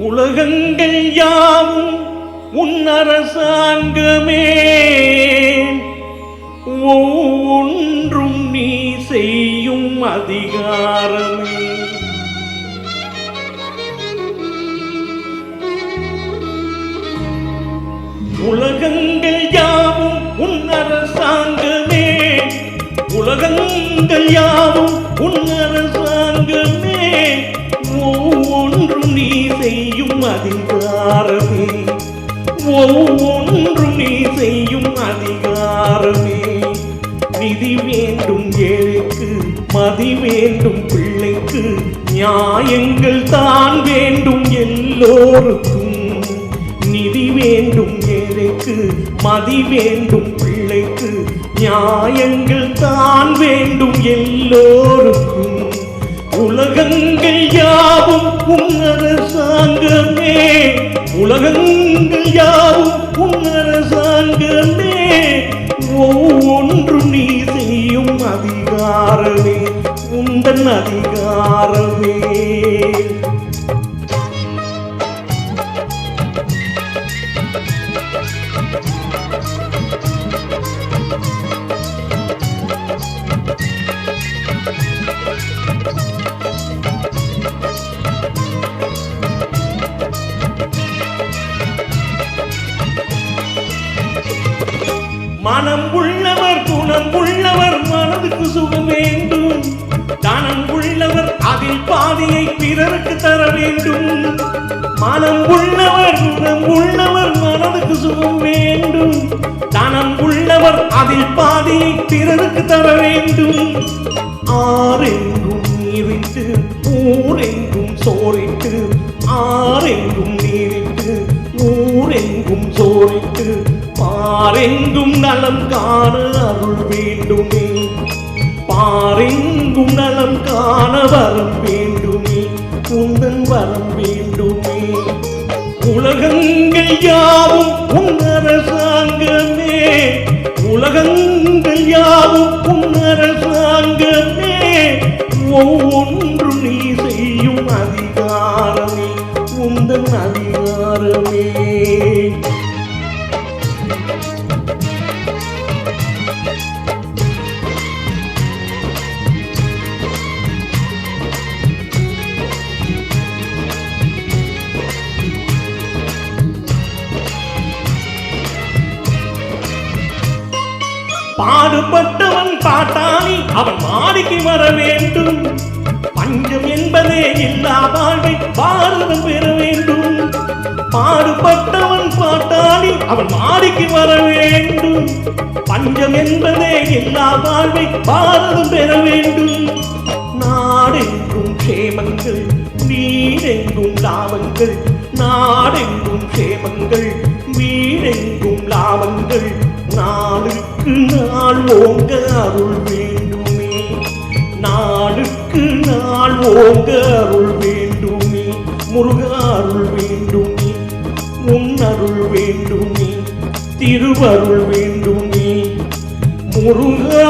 உலகங்கள் யாவும் உன் அரசாங்கமே, ஒவ்வொன்றும் நீ செய்யும் அதிகாரமே. உலகங்கள் யாவும் உன் அரசாங்கமே, உலகங்கள் யாவும் உன் அரசாங்கமே, ஒவ்வொன்றும் நீ செய்யும் அதிகாரமே, ஒவ்வொன்றும் நீ செய்யும் அதிகாரமே. நிதி வேண்டும் ஏழைக்கு, மதி வேண்டும் பிள்ளைக்கு, நியாயங்கள் தான் வேண்டும் எல்லோருக்கும். நிதி வேண்டும் ஏழைக்கு, மதி வேண்டும் பிள்ளைக்கு, நியாயங்கள் தான் வேண்டும் எல்லோருக்கும். உலகங்கள் யாவும் உன் அரசாங்கமே, உலகங்கள் யாவும் உன் அரசாங்கமே, ஒவ்வொன்றும் நீ செய்யும் அதிகாரமே, உந்தன் அதிகாரமே. மனம் உள்ளவர் குணம் உள்ளவர் மனதுக்கு சுகம் வேண்டும், தனம் உள்ளவர் அதில் பாதியை பிறருக்கு தர வேண்டும். மனம் உள்ளவர் குணம் உள்ளவர் மனதுக்கு சுகம் வேண்டும், தனம் உள்ளவர் அதில் பாதியை பிறருக்கு தர வேண்டும். ஆரெங்கும் நீரிட்டு ஊரெங்கும் சோறிட்டு, ஆரெங்கும் நீரிட்டு ஊரெங்கும் சோறிட்டு, பாரெங்கும் நலம் காண அருள் வேண்டுமே, பாரெங்கும் நலம் காண வரம் வேண்டுமே, உந்தன் வரம் வேண்டுமே. உலகங்கள் யாவும் உன் அரசாங்கமே, உலகங்கள் யாவும் உன் அரசாங்கமே, ஒவ்வொன்றும் நீ செய்யும் அதிகாரமே, உந்தன் அதிகாரமே. பாடுபட்டவன் பாட்டாளி அவன் மாடிக்கு வர வேண்டும், பஞ்சம் என்பதே இல்லா வாழ்வை பாரதம் பெற வேண்டும். பாடுபட்டவன் பாட்டாளி அவன் மாடிக்கு வர வேண்டும், பஞ்சம் என்பதே இல்லா வாழ்வை பாரதம் பெற வேண்டும். நாடெங்கும் க்ஷேமங்கள் வீடெங்கும் லாபங்கள், நாடெங்கும் க்ஷேமங்கள் வீடெங்கும் லாபங்கள், நாளுக்கு நாள் ஓங்க அருள் வேண்டுமே, நாளுக்கு நாள் ஓங்க அருள் வேண்டுமே, முருகா அருள் வேண்டுமே, உன் அருள் வேண்டுமே, திருவருள் வேண்டுமே, முருகா